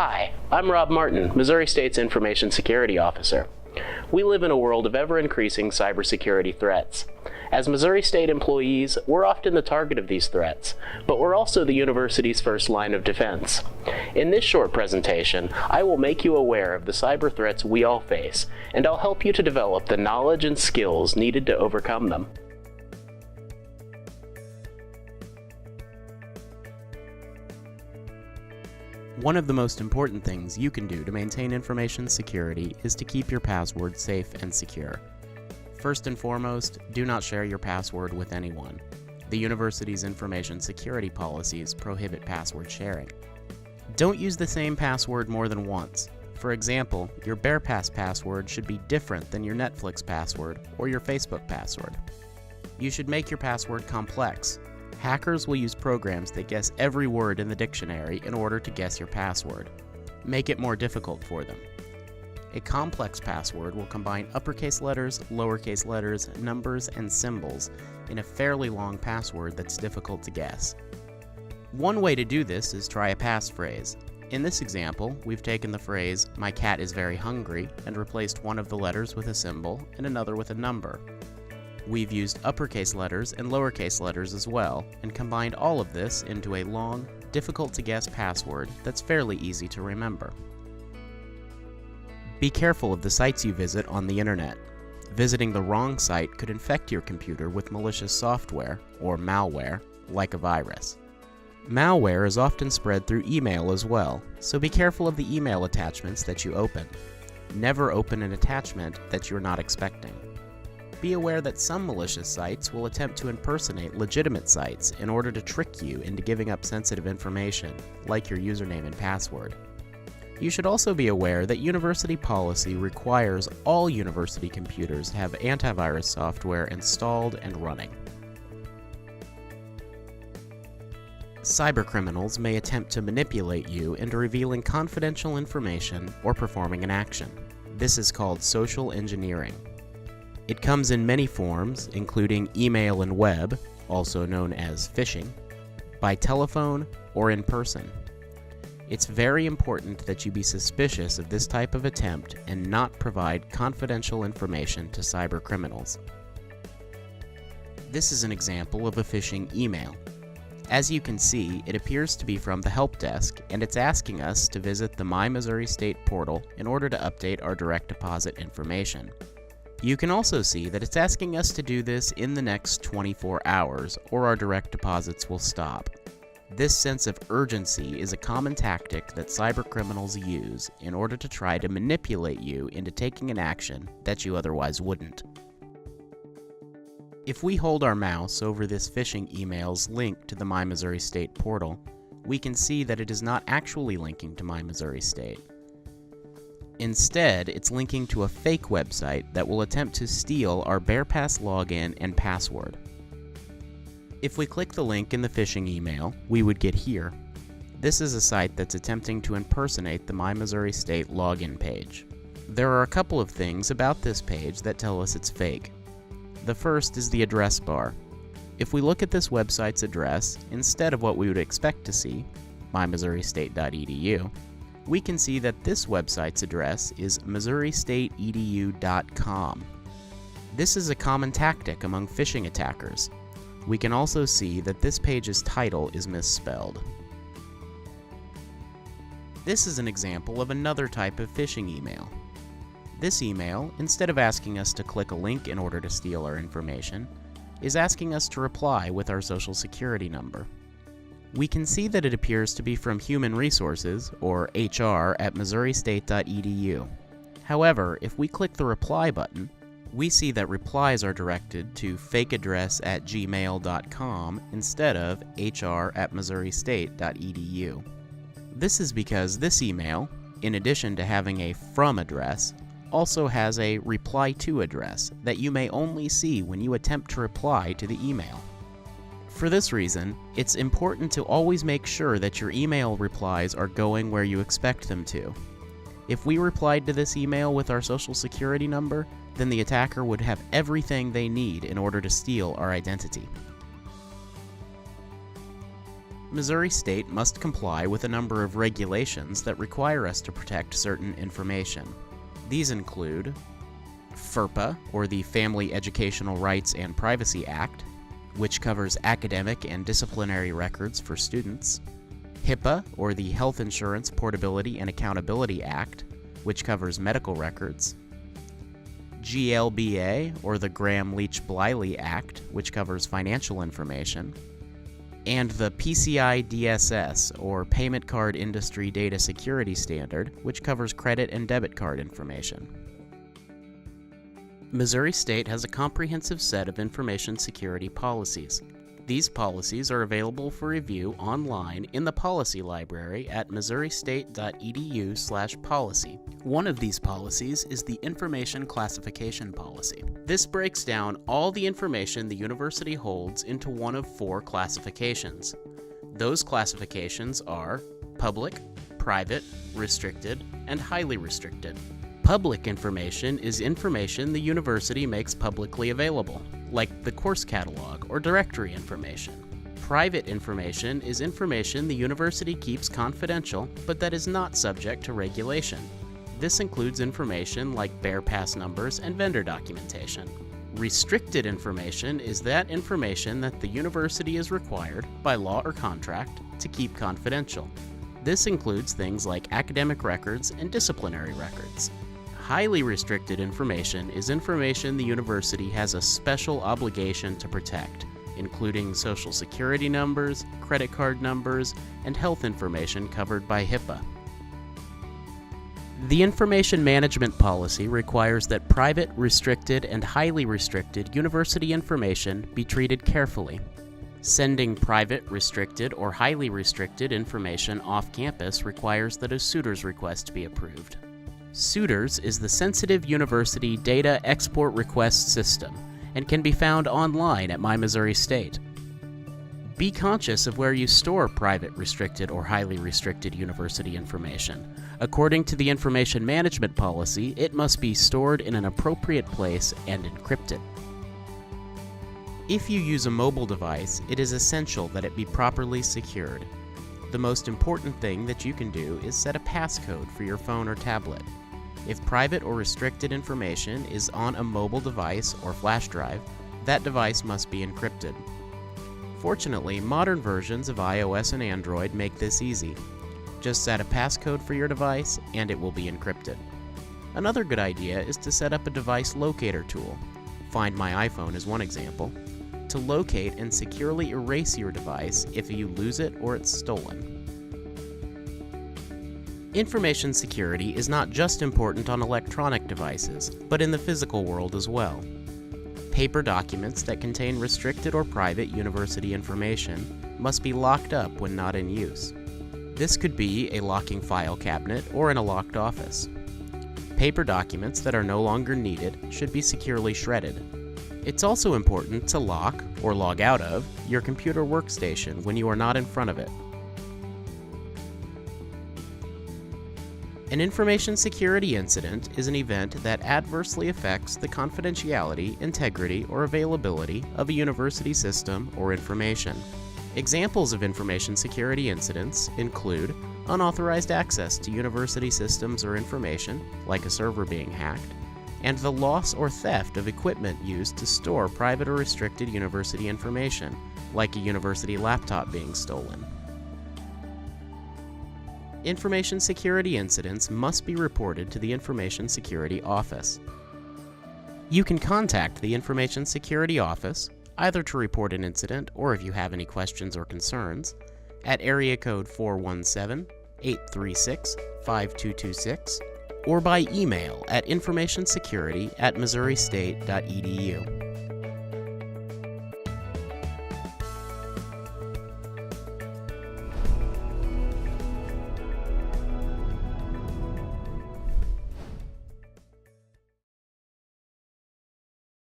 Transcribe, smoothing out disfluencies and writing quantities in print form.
Hi, I'm Rob Martin, Missouri State's Information Security Officer. We live in a world of ever-increasing cybersecurity threats. As Missouri State employees, we're often the target of these threats, but we're also the university's first line of defense. In this short presentation, I will make you aware of the cyber threats we all face, and I'll help you to develop the knowledge and skills needed to overcome them. One of the most important things you can do to maintain information security is to keep your password safe and secure. First and foremost, do not share your password with anyone. The university's information security policies prohibit password sharing. Don't use the same password more than once. For example, your BearPass password should be different than your Netflix password or your Facebook password. You should make your password complex. Hackers will use programs that guess every word in the dictionary in order to guess your password. Make it more difficult for them. A complex password will combine uppercase letters, lowercase letters, numbers, and symbols in a fairly long password that's difficult to guess. One way to do this is try a passphrase. In this example, we've taken the phrase, "My cat is very hungry," and replaced one of the letters with a symbol and another with a number. We've used uppercase letters and lowercase letters as well, and combined all of this into a long, difficult-to-guess password that's fairly easy to remember. Be careful of the sites you visit on the internet. Visiting the wrong site could infect your computer with malicious software, or malware, like a virus. Malware is often spread through email as well, so be careful of the email attachments that you open. Never open an attachment that you're not expecting. Be aware that some malicious sites will attempt to impersonate legitimate sites in order to trick you into giving up sensitive information, like your username and password. You should also be aware that university policy requires all university computers to have antivirus software installed and running. Cybercriminals may attempt to manipulate you into revealing confidential information or performing an action. This is called social engineering. It comes in many forms, including email and web, also known as phishing, by telephone, or in person. It's very important that you be suspicious of this type of attempt and not provide confidential information to cybercriminals. This is an example of a phishing email. As you can see, it appears to be from the help desk, and it's asking us to visit the My Missouri State portal in order to update our direct deposit information. You can also see that it's asking us to do this in the next 24 hours, or our direct deposits will stop. This sense of urgency is a common tactic that cybercriminals use in order to try to manipulate you into taking an action that you otherwise wouldn't. If we hold our mouse over this phishing email's link to the My Missouri State portal, we can see that it is not actually linking to My Missouri State. Instead, it's linking to a fake website that will attempt to steal our BearPass login and password. If we click the link in the phishing email, we would get here. This is a site that's attempting to impersonate the My Missouri State login page. There are a couple of things about this page that tell us it's fake. The first is the address bar. If we look at this website's address, instead of what we would expect to see, mymissourystate.edu, we can see that this website's address is missouristateedu.com. This is a common tactic among phishing attackers. We can also see that this page's title is misspelled. This is an example of another type of phishing email. This email, instead of asking us to click a link in order to steal our information, is asking us to reply with our social security number. We can see that it appears to be from Human Resources, or HR, at missourystate.edu. However, if we click the reply button, we see that replies are directed to fakeaddress@gmail.com instead of hr@missourystate.edu. This is because this email, in addition to having a from address, also has a reply to address that you may only see when you attempt to reply to the email. For this reason, it's important to always make sure that your email replies are going where you expect them to. If we replied to this email with our social security number, then the attacker would have everything they need in order to steal our identity. Missouri State must comply with a number of regulations that require us to protect certain information. These include FERPA, or the Family Educational Rights and Privacy Act, which covers academic and disciplinary records for students; HIPAA, or the Health Insurance Portability and Accountability Act, which covers medical records; GLBA, or the Gramm-Leach-Bliley Act, which covers financial information; and the PCI DSS, or Payment Card Industry Data Security Standard, which covers credit and debit card information. Missouri State has a comprehensive set of information security policies. These policies are available for review online in the Policy Library at missouristate.edu/policy. One of these policies is the Information Classification Policy. This breaks down all the information the university holds into one of 4 classifications. Those classifications are public, private, restricted, and highly restricted. Public information is information the university makes publicly available, like the course catalog or directory information. Private information is information the university keeps confidential, but that is not subject to regulation. This includes information like Bear Pass numbers and vendor documentation. Restricted information is that information that the university is required, by law or contract, to keep confidential. This includes things like academic records and disciplinary records. Highly restricted information is information the university has a special obligation to protect, including Social Security numbers, credit card numbers, and health information covered by HIPAA. The Information Management Policy requires that private, restricted, and highly restricted university information be treated carefully. Sending private, restricted, or highly restricted information off campus requires that a suitor's request be approved. SUITORS is the Sensitive University Data Export Request System and can be found online at My Missouri State. Be conscious of where you store private, restricted, or highly restricted university information. According to the Information Management Policy, it must be stored in an appropriate place and encrypted. If you use a mobile device, it is essential that it be properly secured. The most important thing that you can do is set a passcode for your phone or tablet. If private or restricted information is on a mobile device or flash drive, that device must be encrypted. Fortunately, modern versions of iOS and Android make this easy. Just set a passcode for your device and it will be encrypted. Another good idea is to set up a device locator tool. Find My iPhone is one example, to locate and securely erase your device if you lose it or it's stolen. Information security is not just important on electronic devices, but in the physical world as well. Paper documents that contain restricted or private university information must be locked up when not in use. This could be a locking file cabinet or in a locked office. Paper documents that are no longer needed should be securely shredded. It's also important to lock or log out of your computer workstation when you are not in front of it. An information security incident is an event that adversely affects the confidentiality, integrity, or availability of a university system or information. Examples of information security incidents include unauthorized access to university systems or information, like a server being hacked, and the loss or theft of equipment used to store private or restricted university information, like a university laptop being stolen. Information security incidents must be reported to the Information Security Office. You can contact the Information Security Office, either to report an incident or if you have any questions or concerns, at area code 417-836-5226, or by email at informationsecurity@missouristate.edu.